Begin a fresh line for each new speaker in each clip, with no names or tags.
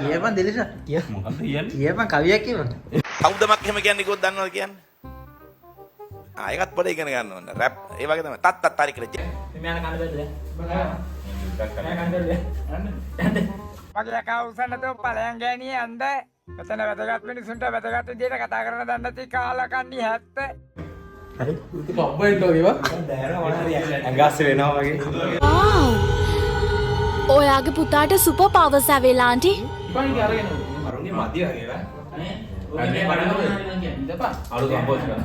කියපන් දෙලිසා.
මොකක්ද කියන්නේ?
කියපන් කවියක් කියපන්.
කවුදමක් එහෙම කියන්නේ කිව්වොත් දන්නවද කියන්නේ? ඒකත් පොඩ ඉගෙන ගන්න ඕන. රැප් ඒ වගේ තමයි. තත් හරි කියලා.
මෙයාන කන්න බැලුද?
මගේ කවුසන තෝ පලයන් ගෑනියේ අන්ද මෙතන වැදගත් මිනිසුන්ට වැදගත් විදියට කතා කරන දන්නේ නැති කාලා කන්නේ 70.
හරි. පබ්බෙන් තෝගේවා. ඇඟස්ස වෙනවා වගේ.
ඔයාගේ පුතාට සුපර් පවර්ස් ඇවිල්ලා ආන්ටි.
ඉපන් අරගෙන අරුන්ගේ මදි වගේ වා. අනේ බලන්න ඉඳපන්. අලු කම්පෝස් කරා.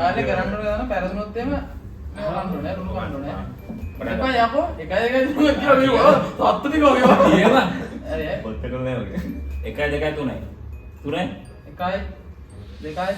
ආලේ කරන්න ඕන ගාන පැරදුනොත් එම ගන්න ඕනේ රුණු ගන්න ඕනේ. ඉපන් යකෝ 1 2 3 කියලා මේවා සත්තු ටික වගේ වා. ඒවා. හරි. බොත් එක නෑ වගේ. 1 2 3යි. 3යි. 1යි 2යි 3යි.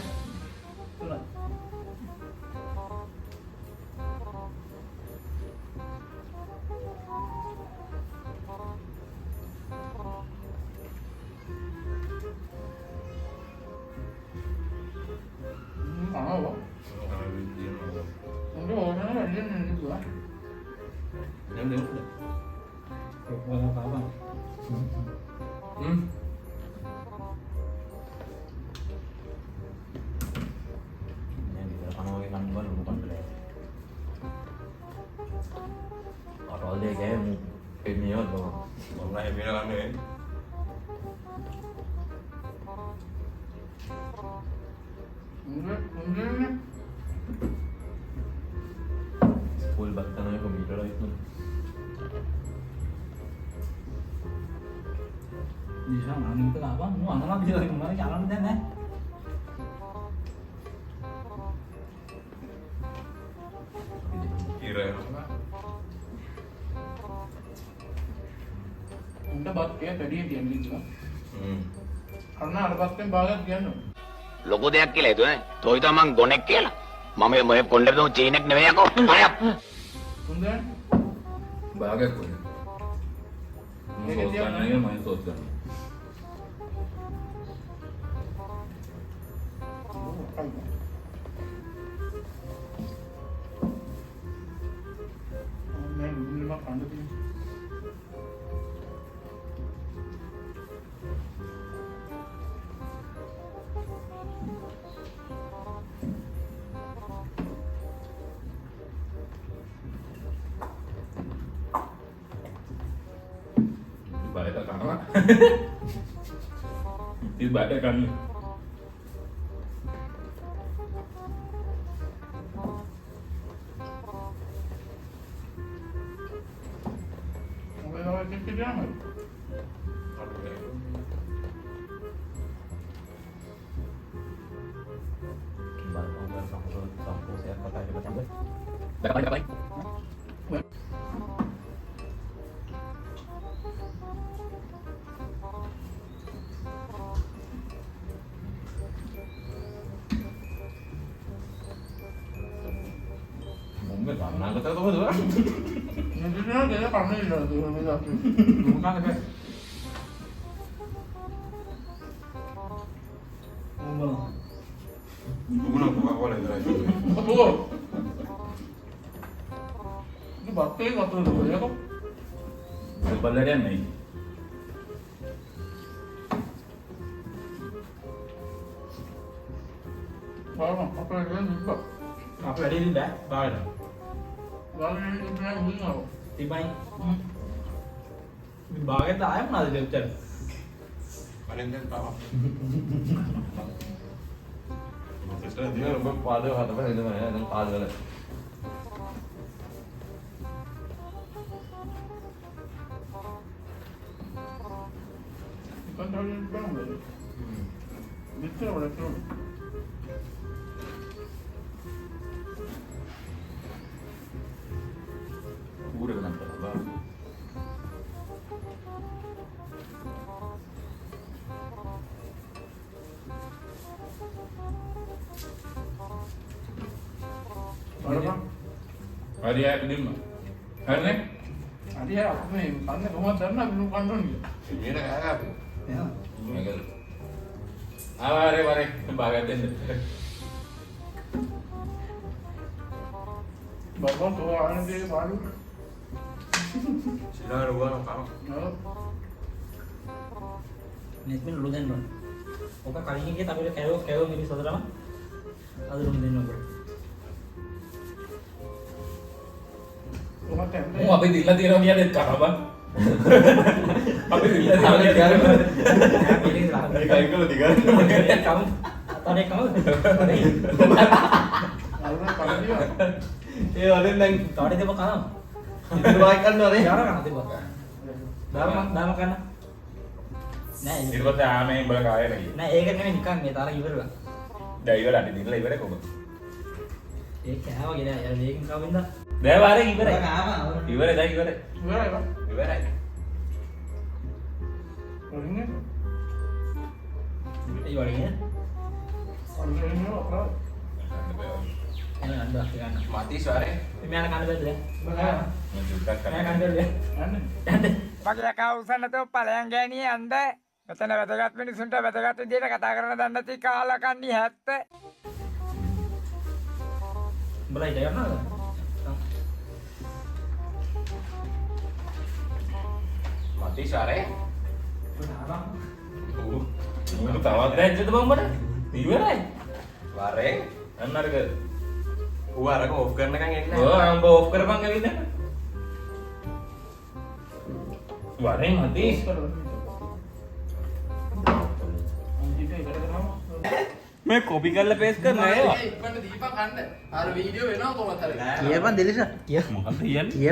Full button aja komputer itu. Bisa nggak itu apa? Mau anak bisa lagi kemana jalan dan ya? Kira apa? Udah baat kayak tadi dia gitu. Karena ada baatnya banget kan.
ලොකු දෙයක් කියලා හිතුවේ නේ. තෝ හිතුවා මං ගොනෙක් කියලා. මම මේ කොණ්ඩේ දුන් චීනෙක් නෙවෙයි යකෝ. හරියක්.
හොඳයි. භාගයක් කොහෙද? මේක ගන්නනේ මම සෝත් කරනවා. මම නිකන් කන්න තියෙනවා. Balik ke kamar. Balik kan. Mau lagi ke jalan. Balik. Mungkin karena kita tahu tu. Mungkin dia kami dah tu kami dah. Bukan ke? Guna buka boleh dah. Betul. Ini batik atau apa ya kau? Sebenarnya ni. Bawa apa yang ni buat? Apa ada ni dah? Bawa. Bawa ni punya bunga. Tibai. Bawa kita ayam mana dia ucap? Paling kan bawa. Maksudnya dia lebih pada apa itu mana? Yang pada lah. Kan dah ni bang lagi. Bicara boleh tu. Udah kenapa lah? Berapa? Hari apa ni mah? Hari ni? Hari apa ni? Karena kamu cerna belum kandung ni. Ini dah apa? Ya. Awak bagai tu. Bapak tua anak dia baru.
Sila ruang kamu.
Nesmin dulu dan non. Oke kali ini kita ambil keo milik saudara mah. Ada dulu dan non. Mau apa dilat dia dia ada apa? Apa dilat dia? Pilih lah.
Kali kalau tiga.
Kamu. Tadi kamu.
Iya, ada neng.
Tadi dia kamu.
Itu baik kan nih.
Jarang kan dia. Dah makan. Nah,
Ini buat ame berkaya lagi.
nah kan ini nikah nih tarik ibar lah.
Dah ibar ada nilai ibar kok.
Kaya apa gitu ya? Dia kan kawin dah.
Dah bare ibar.
Apa?
Ibar dah ibar.
Berapa?
Ibar.
Orangnya? Ayo orangnya. Orangnya apa? Ini anda kan.
Mati suara.
Ini anak anda betul ya? Bagaimana?
Menunjukkan
Anak anda ya? Anda.
වගේ කවුසන්න තෝ පලයන් ගෑනිය අන්ද මෙතන වැදගත් මිනිසුන්ට වැදගත් විදියට කතා කරන දන්නේ නැති කාලකන්ණි 70
Belai dia mana?
Mati suara.
Kenapa?
Lu tahu ada aja tuh bang mana? Ibar ay. Bare. Anar ke.
Uar aku off kan kan ini.
Oh, ang bawa off bang kali ini. Bare mati.
मैं copy कर ले paste करना है ये बन दिल्ली से ये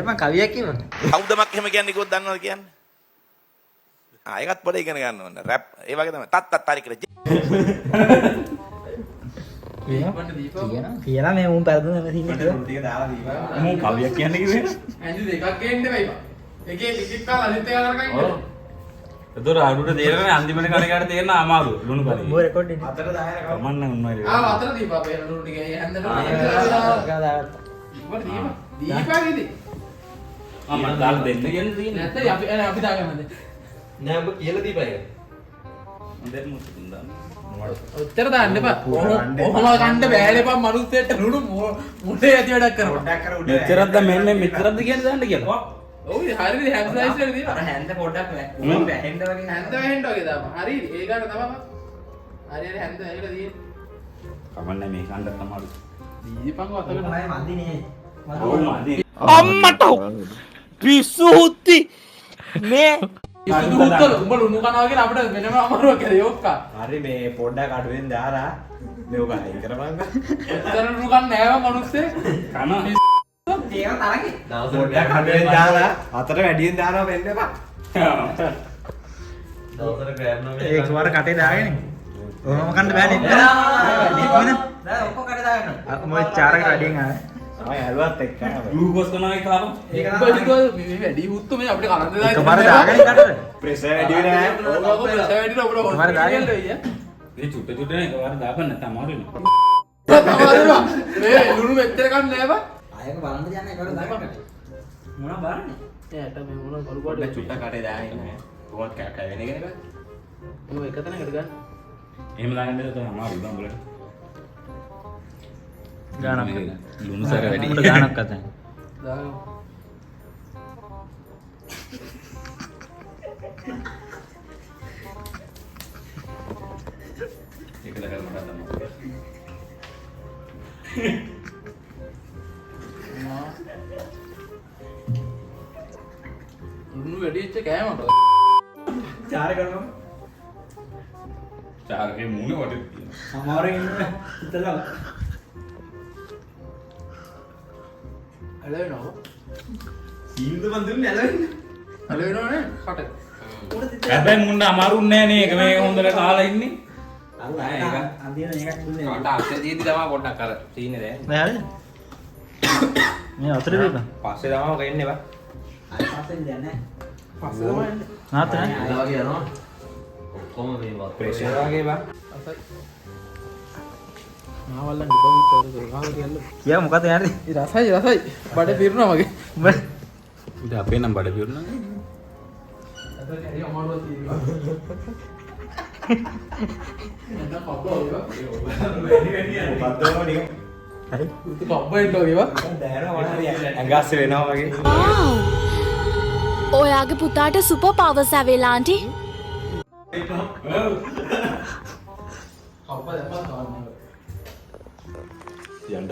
बन कविया की बन
කවුදමක් එහෙම කියන්නේ කිව්වොත් දන්නවද කියන්නේ? ඒකත් පොඩ ඉගෙන ගන්න ඕන. රැප් ඒ වගේ තමයි. තත් හරි කියලා.
කියලා මේ උන් පෙරදුන මේ සිංහ ටික දාලා දීපන් මම කවියක් කියන්නේ කිව්වේ
ඇයි දෙකක් ගේන්න බෑ. එකේ ටිකක් කාලා අනිත් එක කරගන්න.
ඒතර ආඩුට තේරෙන්නේ අන්තිමට කණේකට තේරෙන අමාරු ලුණු කණේ.
මොකද රෙකෝඩ් දෙන්නේ
අතර දායන කමන්න උන්මයි.
අතර දීපා අපේ නුරු ටික හැන්දට. ඉක්මනට දීපා. දීපා කිදි.
මම දාලා දෙන්න කියන්නේ තියෙන්නේ.
නැත්නම් අපි දාගන්නද?
නෑ ඔබ කියලා දීපන් ඒක
හොඳට මුතුන් දාන්න.
ඔච්චර දාන්න එපා. ඔහොම කන්න බෑලේපන් මිනිස්සෙට නුරු මොලේ ඇති වැඩක් කරනවා.
පොඩ්ඩක් කර උඩ
මෙච්චරක්ද මෙන්න මෙච්චරක්ද කියන්නේ දාන්න කියලා.
ඔව් හරියද හැන්ද සයිස් එකට දීපා.
හැන්ද පොඩ්ඩක් වැහෙන්න වගේ
හැන්ද වැහෙන්න වගේ දාපන්. හරි ඒ ගන්න තමයි. හරි හැන්ද ඒකට දී.
කමන්න මේ කණ්ඩ තමයි.
දීපන් අතකට.
මම මන්දිනේ
ඔව් මදි.
අම්මට පිස්සු හුත්ති මේ
ඉස්සු දුත්තල උඹ ලුණු කනවා කියලා අපිට වෙනම අමාරුවක් කරේ ඔක්කා.
හරි මේ පොඩ්ඩක් අඩුවෙන් දාලා මේ ඔක අයින් කරපන්
එතන ලුණු කන්නේ නෑව මිනිස්සේ.
කන.
ඒක තරගේ පොඩ්ඩක් අඩුවෙන් දාලා අතට වැඩියෙන් දානවා වෙන්න එපා දවසට ග්‍රෑම් නම් ඒක වර කටේ දාගෙන ඔහොම කන්න බෑනේ නෑ ඔක්කොම කටේ දාගන්න මොකද චාරක රඩියෙන් ආවේ තමයි ඇලුවත් එක්ක
ග්ලූකෝස් කනවා කාලා.
ඒක මේ වැඩි හුත්තු මේ අපිට කලන්ද දායි.
එකපාර දාගෙන කටට ප්‍රෙෂර් වැඩි වෙන්නේ නෑ
ඔක ප්‍රෙෂර් වැඩිලා අපිට
එකපාර දාගෙන
ඒ චුට්ට චුට්ට නේ එකවර දාපන් නැත්නම් අමාරුයි.
මේ ලුණු මෙච්චර කන්නේ නෑ බා.
ආයක බලන්න යන්න ඒකට දාගන්න මොනවා බලන්නේ
එයාට මේ මොන කළු පාට
පොඩ්ඩක් චුට්ටක් කටේ දාගෙන ඉන්නේ කොහොමද කෑ වෙන එක නේ
ඔය එක තැනකට ගන්න.
එහෙම දාන්න තමයි අමාරුයි බං බලන්න.
ගානක්
ලුණු සැර වැඩි.
උඹට ගානක් අතන
දාගමු.
ඒක දැකලා මට තමයි.
ලුණු වැඩි වෙච්ච කෑමට.
චාර කරනවා
චාරකේ මූණේ වටේ තියෙනවා.
අමාරුයි ඉන්නේ හිතලා
ඇලවෙනව.
සීන්ද මන් දුන්නේ ඇලවෙන්නේ
ඇලවෙනවනේ කට.
හැබැයි මුන්න අමාරුන්නේ නෑ නේ. ඒක මේක හොඳට කාලා ඉන්නේ.
අර ඒක අන්තිම එකක් දුන්නේ
කට අක්ෂර දීදි තමයි පොඩ්ඩක් අර සීනේ දැන්.
නෑ හරි මේ අතර දීපන්
පස්සේ තමයි ඔක එන්නේ බා.
අය පස්සේ ඉන්නේ නැහැ
පස්සේ තමයි එන්නේ.
නාත නෑ
අද වගේ යනවා ඔක්කොම මේ
ප්‍රෙෂර් වගේ බා.
අසයි. නාවල්ලන් දෙපා විතර ගාන කියලා.
කියා මොකද යන්නේ
ඒ රසයි බඩේ පිරුණා වගේ.
උඹ
උඩ අපේ නම් බඩ පිරුණා.
අතට ඇරි අමාරුවක් තියෙනවා. එන්න කප්පෝ වේවා.
බද්දෝම නික හරි
උතු කප්පෙන්ට වේවා.
දැනනවා මොනවද ඇඟාස්සේ වෙනවා වගේ
Wow! ඔයාගේ පුතාට සුපර් පවර්ස් ඇවිල්ලා ආන්ටි.
කව්වා දැම්මා තවන්න.
යන්න.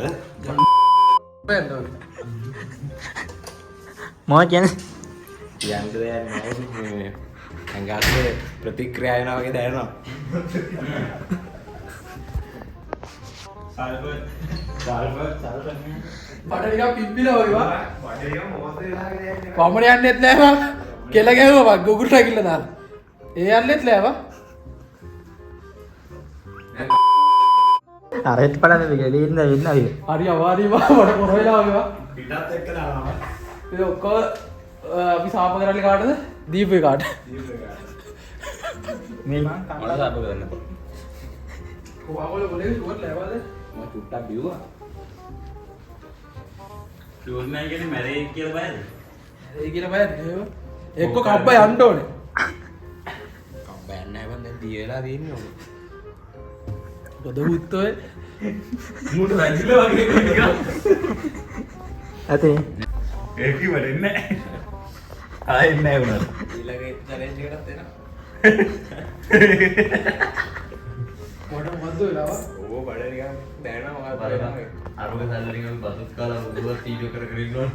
මොකක්ද කියන්නේ?
යන්න දෙයක් නැහැ. ඇඟට ප්‍රතික්‍රියා වෙනවා වගේ දැනෙනවා.
බඩ ටිකක් පිම්බිලා වගේ වා. වමන යන්නෙත් නෑ මම. කෙල ගැහුවා මම ගුගුරු රැකිල්ල දාලා. ඒ යන්නෙත් නෑ මම.
අරෙත් පඩන මේ ගෙලින්න වෙන්න අය.
හරි අවාරි මම බඩ පොර වෙලා වගේ වා.
පිටත් එක්ක දානවා.
ඒ ඔක්කොම අපි සාප කරන්නේ කාටද? දීපේ කාට?
මේ
මම සාප කරන්න.
කොහොමද બોලේ ෂුවර් ලෑවද?
මම චුට්ටක් බිව්වා.
ෂුවර් නෑ කියන්නේ මැරෙයි කියලා බයද?
ඒ කියලා බයද? එක්ක කබ්බ යන්න ඕනේ.
කම්බයන් නැහැ මම දැන් දී වෙලා තියෙන්නේ ඔක.
පොද උත්තෝය.
මුඩ වැදිලා වගේ නිකන්.
ඇතේ
ඒක ඉවරෙන්නේ නැහැ. ආයෙත් නැහැ උනත්.
ඊළඟ චැලෙන්ජ් එකටත් එනවා.
මොඩ මොකද්ද වෙලාව?
ඕක බඩ නිකන් දැනෙනවා මොකක්ද
අරුගේ සල්ලි නිකන් බසුත් කාලා මුදුවත් වීඩියෝ කර කර ඉන්නවා.